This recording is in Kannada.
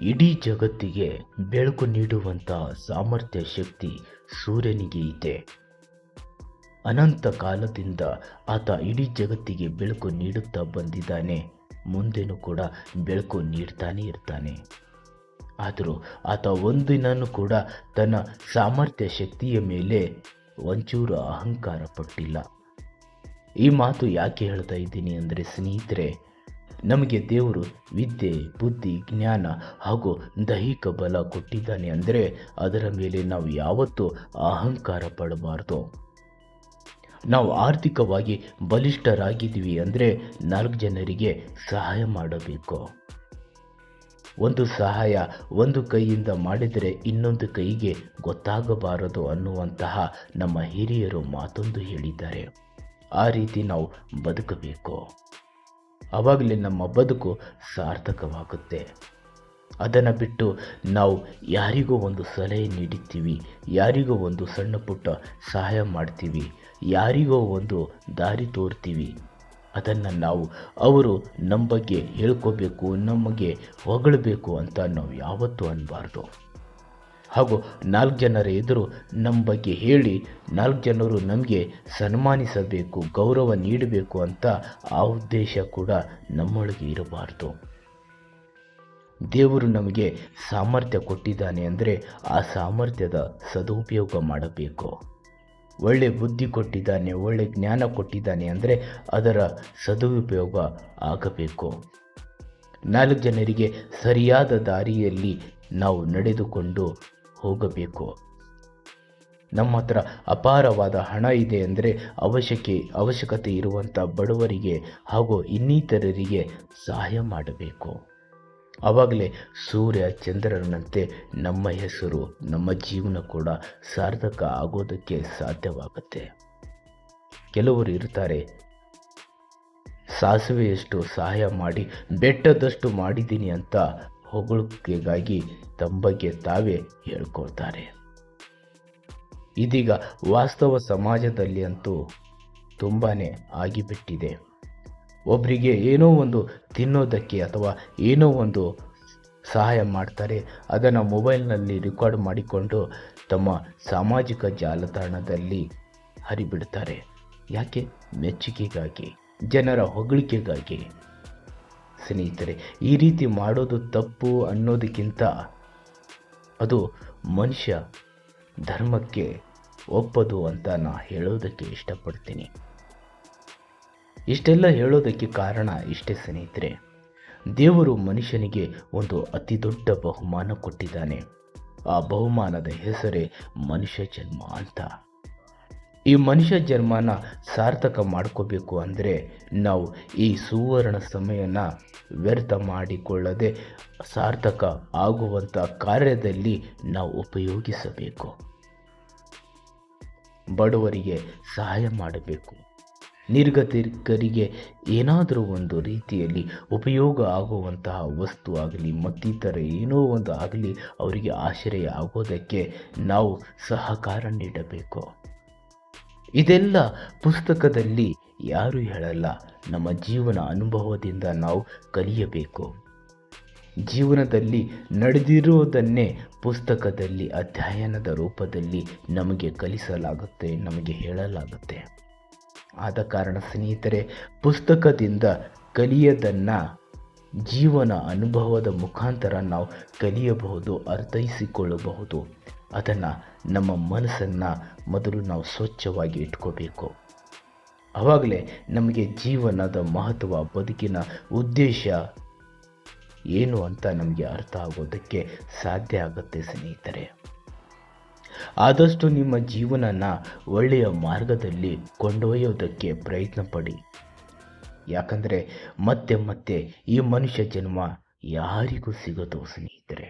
ಇಡೀ ಜಗತ್ತಿಗೆ ಬೆಳಕು ನೀಡುವಂಥ ಸಾಮರ್ಥ್ಯ ಶಕ್ತಿ ಸೂರ್ಯನಿಗೆ ಇದೆ. ಅನಂತ ಕಾಲದಿಂದ ಆತ ಇಡೀ ಜಗತ್ತಿಗೆ ಬೆಳಕು ನೀಡುತ್ತಾ ಬಂದಿದ್ದಾನೆ. ಮುಂದೆನೂ ಕೂಡ ಬೆಳಕು ನೀಡ್ತಾನೆ ಇರ್ತಾನೆ. ಆದರೂ ಆತ ಒಂದಿನೂ ಕೂಡ ತನ್ನ ಸಾಮರ್ಥ್ಯ ಶಕ್ತಿಯ ಮೇಲೆ ಒಂಚೂರು ಅಹಂಕಾರ ಪಟ್ಟಿಲ್ಲ. ಈ ಮಾತು ಯಾಕೆ ಹೇಳ್ತಾ ಇದ್ದೀನಿ ಅಂದರೆ ಸ್ನೇಹಿತರೆ, ನಮಗೆ ದೇವರು ವಿದ್ಯೆ, ಬುದ್ಧಿ, ಜ್ಞಾನ ಹಾಗೂ ದೈಹಿಕ ಬಲ ಕೊಟ್ಟಿದ್ದಾನೆ ಅಂದರೆ ಅದರ ಮೇಲೆ ನಾವು ಯಾವತ್ತೂ ಅಹಂಕಾರ ಪಡಬಾರ್ದು. ನಾವು ಆರ್ಥಿಕವಾಗಿ ಬಲಿಷ್ಠರಾಗಿದ್ದೀವಿ ಅಂದರೆ 4 ಜನರಿಗೆ ಸಹಾಯ ಮಾಡಬೇಕು. ಒಂದು ಸಹಾಯ ಒಂದು ಕೈಯಿಂದ ಮಾಡಿದರೆ ಇನ್ನೊಂದು ಕೈಗೆ ಗೊತ್ತಾಗಬಾರದು ಅನ್ನುವಂತಹ ನಮ್ಮ ಹಿರಿಯರು ಮಾತೊಂದು ಹೇಳಿದ್ದಾರೆ. ಆ ರೀತಿ ನಾವು ಬದುಕಬೇಕು. ಆವಾಗಲೇ ನಮ್ಮ ಬದುಕು ಸಾರ್ಥಕವಾಗುತ್ತೆ. ಅದನ್ನು ಬಿಟ್ಟು ನಾವು ಯಾರಿಗೋ ಒಂದು ಸಲಹೆ ನೀಡುತ್ತೀವಿ, ಯಾರಿಗೋ ಒಂದು ಸಣ್ಣ ಪುಟ್ಟ ಸಹಾಯ ಮಾಡ್ತೀವಿ, ಯಾರಿಗೋ ಒಂದು ದಾರಿ ತೋರ್ತೀವಿ. ಅದನ್ನು ನಾವು ಅವರು ನಮ್ಮ ಬಗ್ಗೆ ಹೇಳ್ಕೋಬೇಕು, ನಮಗೆ ಹೊಗಳಬೇಕು ಅಂತ ನಾವು ಯಾವತ್ತೂ ಅನ್ನಬಾರ್ದು. ಹಾಗೂ 4 ಜನರ ಎದುರು ನಮ್ಮ ಬಗ್ಗೆ ಹೇಳಿ 4 ಜನರು ನಮಗೆ ಸನ್ಮಾನಿಸಬೇಕು, ಗೌರವ ನೀಡಬೇಕು ಅಂತ ಆ ಉದ್ದೇಶ ಕೂಡ ನಮ್ಮೊಳಗೆ ಇರಬಾರ್ದು. ದೇವರು ನಮಗೆ ಸಾಮರ್ಥ್ಯ ಕೊಟ್ಟಿದ್ದಾನೆ ಅಂದರೆ ಆ ಸಾಮರ್ಥ್ಯದ ಸದುಪಯೋಗ ಮಾಡಬೇಕು. ಒಳ್ಳೆ ಬುದ್ಧಿ ಕೊಟ್ಟಿದ್ದಾನೆ, ಒಳ್ಳೆ ಜ್ಞಾನ ಕೊಟ್ಟಿದ್ದಾನೆ ಅಂದರೆ ಅದರ ಸದುಪಯೋಗ ಆಗಬೇಕು. 4 ಜನರಿಗೆ ಸರಿಯಾದ ದಾರಿಯಲ್ಲಿ ನಾವು ನಡೆದುಕೊಂಡು ಹೋಗಬೇಕು. ನಮ್ಮ ಹತ್ರ ಅಪಾರವಾದ ಹಣ ಇದೆ ಅಂದರೆ ಅವಶ್ಯಕತೆ ಇರುವಂಥ ಬಡವರಿಗೆ ಹಾಗೂ ಇನ್ನಿತರರಿಗೆ ಸಹಾಯ ಮಾಡಬೇಕು. ಆವಾಗಲೇ ಸೂರ್ಯ ಚಂದ್ರನಂತೆ ನಮ್ಮ ಹೆಸರು, ನಮ್ಮ ಜೀವನ ಕೂಡ ಸಾರ್ಥಕ ಆಗೋದಕ್ಕೆ ಸಾಧ್ಯವಾಗುತ್ತೆ. ಕೆಲವರು ಇರ್ತಾರೆ, ಸಾಸಿವೆಯಷ್ಟು ಸಹಾಯ ಮಾಡಿ ಬೆಟ್ಟದಷ್ಟು ಮಾಡಿದ್ದೀನಿ ಅಂತ ಹೊಗಳಿಕೆಗಾಗಿ ತಮ್ಮ ಬಗ್ಗೆ ತಾವೇ ಹೇಳ್ಕೊಳ್ತಾರೆ. ಇದೀಗ ವಾಸ್ತವ ಸಮಾಜದಲ್ಲಿ ಅಂತೂ ತುಂಬಾ ಆಗಿಬಿಟ್ಟಿದೆ. ಒಬ್ಬರಿಗೆ ಏನೋ ಒಂದು ತಿನ್ನೋದಕ್ಕೆ ಅಥವಾ ಏನೋ ಒಂದು ಸಹಾಯ ಮಾಡ್ತಾರೆ, ಅದನ್ನು ಮೊಬೈಲ್ನಲ್ಲಿ ರೆಕಾರ್ಡ್ ಮಾಡಿಕೊಂಡು ತಮ್ಮ ಸಾಮಾಜಿಕ ಜಾಲತಾಣದಲ್ಲಿ ಹರಿಬಿಡ್ತಾರೆ. ಯಾಕೆ? ಮೆಚ್ಚುಗೆಗಾಗಿ, ಜನರ ಹೊಗಳಿಕೆಗಾಗಿ. ಸ್ನೇಹಿತರೆ, ಈ ರೀತಿ ಮಾಡೋದು ತಪ್ಪು ಅನ್ನೋದಕ್ಕಿಂತ ಅದು ಮನುಷ್ಯ ಧರ್ಮಕ್ಕೆ ಒಪ್ಪದು ಅಂತ ನಾನು ಹೇಳೋದಕ್ಕೆ ಇಷ್ಟಪಡ್ತೀನಿ. ಇಷ್ಟೆಲ್ಲ ಹೇಳೋದಕ್ಕೆ ಕಾರಣ ಇಷ್ಟೇ ಸ್ನೇಹಿತರೆ, ದೇವರು ಮನುಷ್ಯನಿಗೆ ಒಂದು ಅತಿ ದೊಡ್ಡ ಬಹುಮಾನ ಕೊಟ್ಟಿದ್ದಾನೆ. ಆ ಬಹುಮಾನದ ಹೆಸರೇ ಮನುಷ್ಯ ಜನ್ಮ ಅಂತ. ಈ ಮನುಷ್ಯ ಜನ್ಮನ ಸಾರ್ಥಕ ಮಾಡ್ಕೋಬೇಕು ಅಂದರೆ ನಾವು ಈ ಸುವರ್ಣ ಸಮಯನ ವ್ಯರ್ಥ ಮಾಡಿಕೊಳ್ಳದೆ ಸಾರ್ಥಕ ಆಗುವಂಥ ಕಾರ್ಯದಲ್ಲಿ ನಾವು ಉಪಯೋಗಿಸಬೇಕು. ಬಡವರಿಗೆ ಸಹಾಯ ಮಾಡಬೇಕು. ನಿರ್ಗತಿಕರಿಗೆ ಏನಾದರೂ ಒಂದು ರೀತಿಯಲ್ಲಿ ಉಪಯೋಗ ಆಗುವಂತಹ ವಸ್ತು ಆಗಲಿ ಮತ್ತಿತರ ಏನೋ ಒಂದು ಆಗಲಿ ಅವರಿಗೆ ಆಶ್ರಯ ಆಗೋದಕ್ಕೆ ನಾವು ಸಹಕಾರ ನೀಡಬೇಕು. ಇದೆಲ್ಲ ಪುಸ್ತಕದಲ್ಲಿ ಯಾರೂ ಹೇಳಲ್ಲ, ನಮ್ಮ ಜೀವನ ಅನುಭವದಿಂದ ನಾವು ಕಲಿಯಬೇಕು. ಜೀವನದಲ್ಲಿ ನಡೆದಿರುವುದನ್ನೇ ಪುಸ್ತಕದಲ್ಲಿ ಅಧ್ಯಯನದ ರೂಪದಲ್ಲಿ ನಮಗೆ ಕಲಿಸಲಾಗುತ್ತೆ, ನಮಗೆ ಹೇಳಲಾಗುತ್ತೆ. ಆದ ಕಾರಣ ಸ್ನೇಹಿತರೆ, ಪುಸ್ತಕದಿಂದ ಕಲಿಯದನ್ನು ಜೀವನ ಅನುಭವದ ಮುಖಾಂತರ ನಾವು ಕಲಿಯಬಹುದು, ಅರ್ಥೈಸಿಕೊಳ್ಳಬಹುದು. ಅದನ್ನು ನಮ್ಮ ಮನಸ್ಸನ್ನು ಮೊದಲು ನಾವು ಸ್ವಚ್ಛವಾಗಿ ಇಟ್ಕೋಬೇಕು. ಆವಾಗಲೇ ನಮಗೆ ಜೀವನದ ಮಹತ್ವ, ಬದುಕಿನ ಉದ್ದೇಶ ಏನು ಅಂತ ನಮಗೆ ಅರ್ಥ ಆಗೋದಕ್ಕೆ ಸಾಧ್ಯ ಆಗುತ್ತೆ ಸ್ನೇಹಿತರೆ. ಆದಷ್ಟು ನಿಮ್ಮ ಜೀವನನ ಒಳ್ಳೆಯ ಮಾರ್ಗದಲ್ಲಿ ಕೊಂಡೊಯ್ಯೋದಕ್ಕೆ ಪ್ರಯತ್ನ ಪಡಿ. ಯಾಕಂದರೆ ಮತ್ತೆ ಈ ಮನುಷ್ಯ ಜನ್ಮ ಯಾರಿಗೂ ಸಿಗೋದು ಸ್ನೇಹಿತರೆ.